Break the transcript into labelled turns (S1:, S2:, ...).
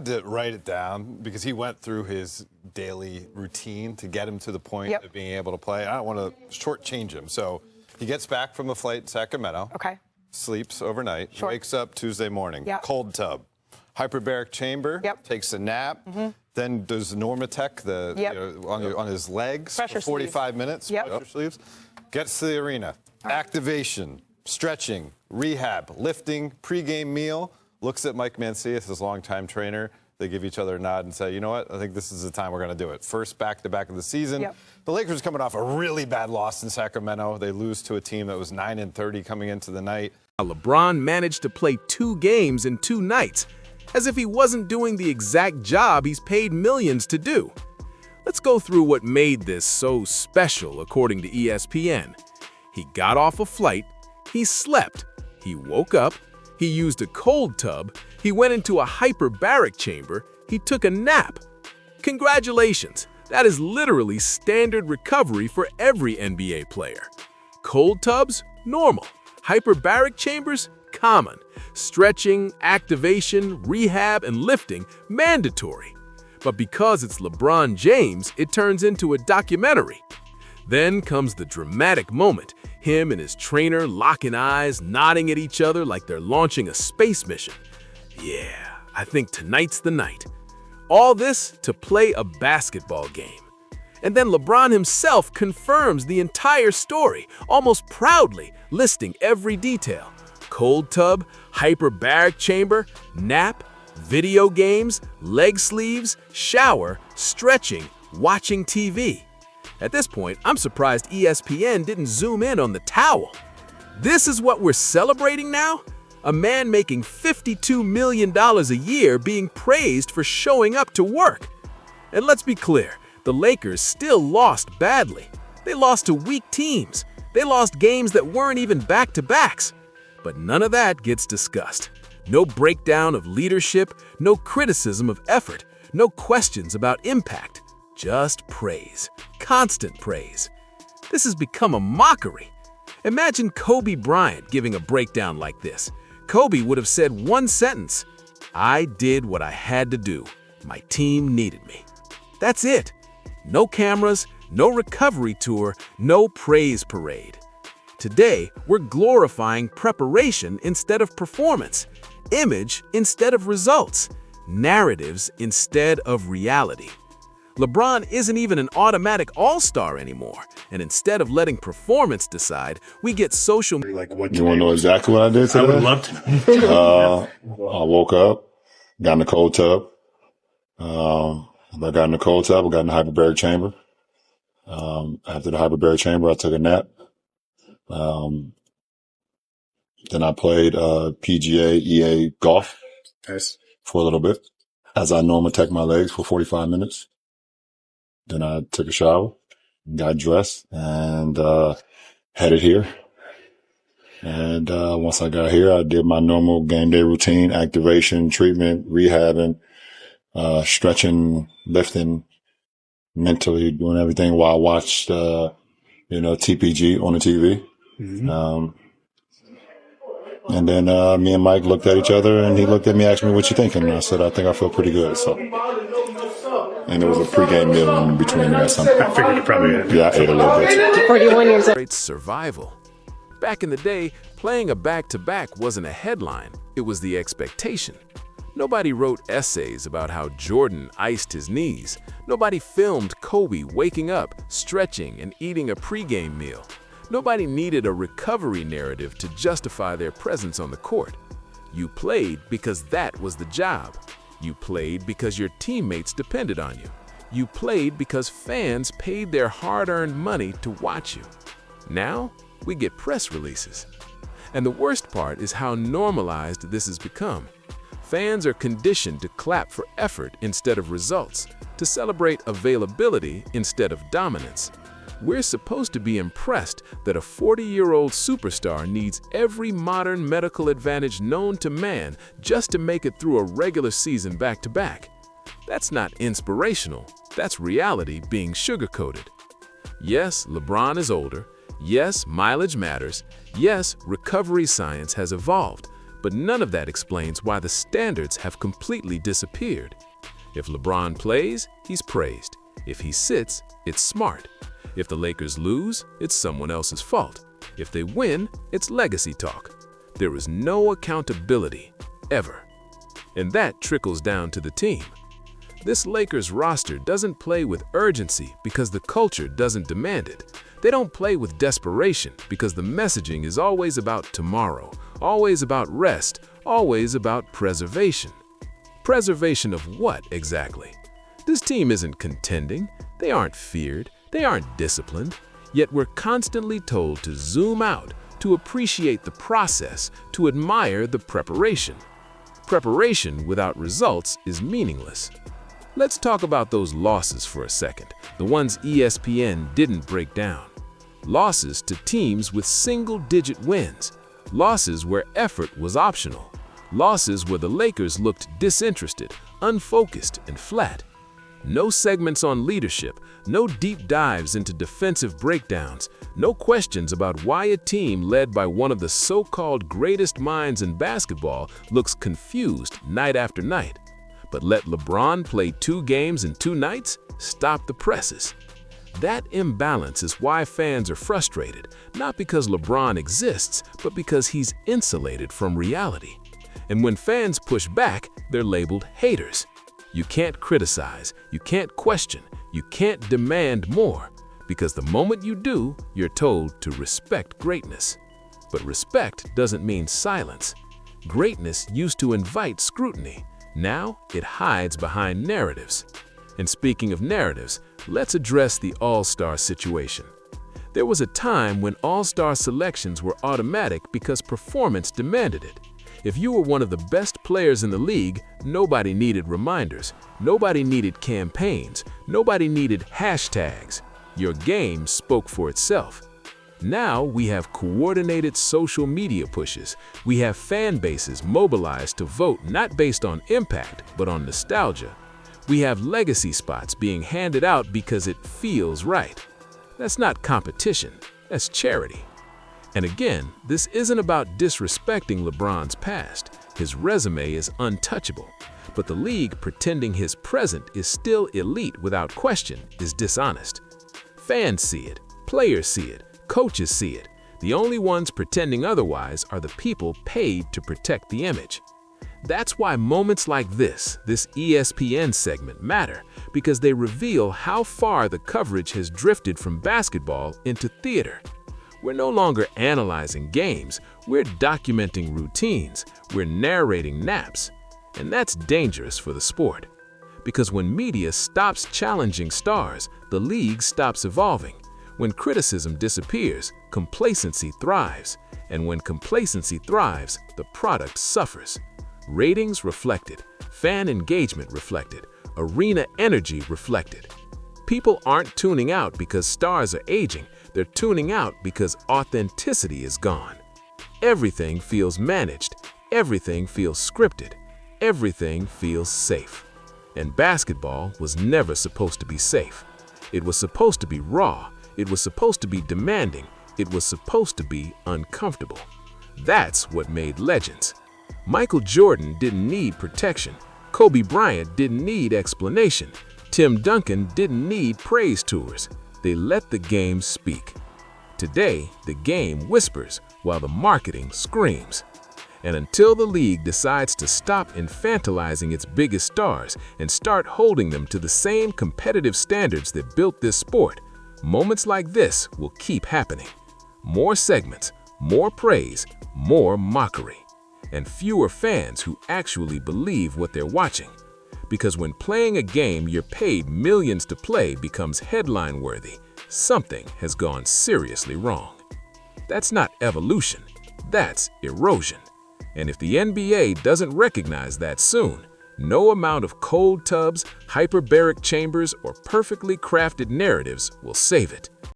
S1: To write it down because he went through his daily routine to get him to the point of being able to play. I don't want to shortchange him. So he gets back from the flight in Sacramento.
S2: Okay.
S1: Sleeps overnight. Wakes up Tuesday morning. Cold tub. Hyperbaric chamber. Takes a nap. Then does Normatec on his legs
S2: Pressure
S1: for 45 minutes. Pressure sleeves. Gets to the arena. Activation, stretching, rehab, lifting, pregame meal. Looks at Mike Mancias, his longtime trainer. They give each other a nod and say, you know what? I think this is the time we're going to do it. First back-to-back of the season. The Lakers coming off a really bad loss in Sacramento. They lose to a team that was 9-30 coming into the night.
S3: LeBron managed to play 2 games in 2 nights, as if he wasn't doing the exact job he's paid millions to do. Let's go through what made this so special, according to ESPN. He got off a flight, he slept, he woke up, he used a cold tub, he went into a hyperbaric chamber, he took a nap. Congratulations! That is literally standard recovery for every NBA player. Cold tubs? Normal. Hyperbaric chambers? Common. Stretching, activation, rehab, and lifting? Mandatory. But because it's LeBron James, it turns into a documentary. Then comes the dramatic moment, him and his trainer locking eyes, nodding at each other like they're launching a space mission. Yeah, I think tonight's the night. All this to play a basketball game. And then LeBron himself confirms the entire story, almost proudly, listing every detail. Cold tub, hyperbaric chamber, nap, video games, leg sleeves, shower, stretching, watching TV. At this point, I'm surprised ESPN didn't zoom in on the towel. This is what we're celebrating now? A man making $52 million a year being praised for showing up to work. And let's be clear, the Lakers still lost badly. They lost to weak teams. They lost games that weren't even back-to-backs. But none of that gets discussed. No breakdown of leadership, no criticism of effort, no questions about impact. Just praise. Constant praise. This has become a mockery. Imagine Kobe Bryant giving a breakdown like this. Kobe would have said one sentence, "I did what I had to do. My team needed me." That's it. No cameras, no recovery tour, no praise parade. Today, we're glorifying preparation instead of performance, image instead of results, narratives instead of reality. LeBron isn't even an automatic all-star anymore, and instead of letting performance decide, we get social media.
S4: You want to know exactly what I did today?
S5: I would love to know.
S4: I woke up, got in the cold tub. I got in the cold tub, I got in the hyperbaric chamber. After the hyperbaric chamber, I took a nap. Then I played PGA EA golf for a little bit, as I normally take my legs for 45 minutes. Then I took a shower, got dressed, and headed here. And once I got here, I did my normal game day routine: activation, treatment, rehabbing, stretching, lifting, mentally doing everything while I watched, TPG on the TV. And then me and Mike looked at each other, and he looked at me, asked me, "What you thinking?" And I said, "I think I feel pretty good." So, and there was a pregame meal in between there. So
S5: I figured you probably had.
S4: Yeah, I ate a little bit.
S2: 41 years old.
S3: Great survival. Back in the day, playing a back-to-back wasn't a headline, it was the expectation. Nobody wrote essays about how Jordan iced his knees. Nobody filmed Kobe waking up, stretching, and eating a pregame meal. Nobody needed a recovery narrative to justify their presence on the court. You played because that was the job. You played because your teammates depended on you. You played because fans paid their hard-earned money to watch you. Now, we get press releases. And the worst part is how normalized this has become. Fans are conditioned to clap for effort instead of results, to celebrate availability instead of dominance. We're supposed to be impressed that a 40-year-old superstar needs every modern medical advantage known to man just to make it through a regular season back-to-back. That's not inspirational, that's reality being sugar-coated. Yes, LeBron is older. Yes, mileage matters. Yes, recovery science has evolved. But none of that explains why the standards have completely disappeared. If LeBron plays, he's praised. If he sits, it's smart. If the Lakers lose, it's someone else's fault. If they win, it's legacy talk. There is no accountability, ever. And that trickles down to the team. This Lakers roster doesn't play with urgency because the culture doesn't demand it. They don't play with desperation because the messaging is always about tomorrow, always about rest, always about preservation. Preservation of what, exactly? This team isn't contending, they aren't feared, they aren't disciplined, yet we're constantly told to zoom out, to appreciate the process, to admire the preparation. Preparation without results is meaningless. Let's talk about those losses for a second, the ones ESPN didn't break down. Losses to teams with single-digit wins. Losses where effort was optional. Losses where the Lakers looked disinterested, unfocused, and flat. No segments on leadership, no deep dives into defensive breakdowns, no questions about why a team led by one of the so-called greatest minds in basketball looks confused night after night. But let LeBron play 2 games in 2 nights? Stop the presses. That imbalance is why fans are frustrated, not because LeBron exists, but because he's insulated from reality. And when fans push back, they're labeled haters. You can't criticize, you can't question, you can't demand more, because the moment you do, you're told to respect greatness. But respect doesn't mean silence. Greatness used to invite scrutiny. Now it hides behind narratives. And speaking of narratives, let's address the All-Star situation. There was a time when All-Star selections were automatic because performance demanded it. If you were one of the best players in the league, nobody needed reminders, nobody needed campaigns, nobody needed hashtags. Your game spoke for itself. Now we have coordinated social media pushes. We have fan bases mobilized to vote not based on impact, but on nostalgia. We have legacy spots being handed out because it feels right. That's not competition, that's charity. And again, this isn't about disrespecting LeBron's past. His resume is untouchable. But the league pretending his present is still elite without question is dishonest. Fans see it, players see it, coaches see it. The only ones pretending otherwise are the people paid to protect the image. That's why moments like this ESPN segment matter, because they reveal how far the coverage has drifted from basketball into theater. We're no longer analyzing games, we're documenting routines, we're narrating naps. And that's dangerous for the sport. Because when media stops challenging stars, the league stops evolving. When criticism disappears, complacency thrives. And when complacency thrives, the product suffers. Ratings reflected, fan engagement reflected, arena energy reflected. People aren't tuning out because stars are aging, they're tuning out because authenticity is gone. Everything feels managed, everything feels scripted, everything feels safe. And basketball was never supposed to be safe. It was supposed to be raw, it was supposed to be demanding, it was supposed to be uncomfortable. That's what made legends. Michael Jordan didn't need protection, Kobe Bryant didn't need explanation, Tim Duncan didn't need praise tours. They let the game speak. Today, the game whispers while the marketing screams. And until the league decides to stop infantilizing its biggest stars and start holding them to the same competitive standards that built this sport, moments like this will keep happening. More segments, more praise, more mockery, and fewer fans who actually believe what they're watching. Because when playing a game you're paid millions to play becomes headline-worthy, something has gone seriously wrong. That's not evolution, that's erosion. And if the NBA doesn't recognize that soon, no amount of cold tubs, hyperbaric chambers, or perfectly crafted narratives will save it.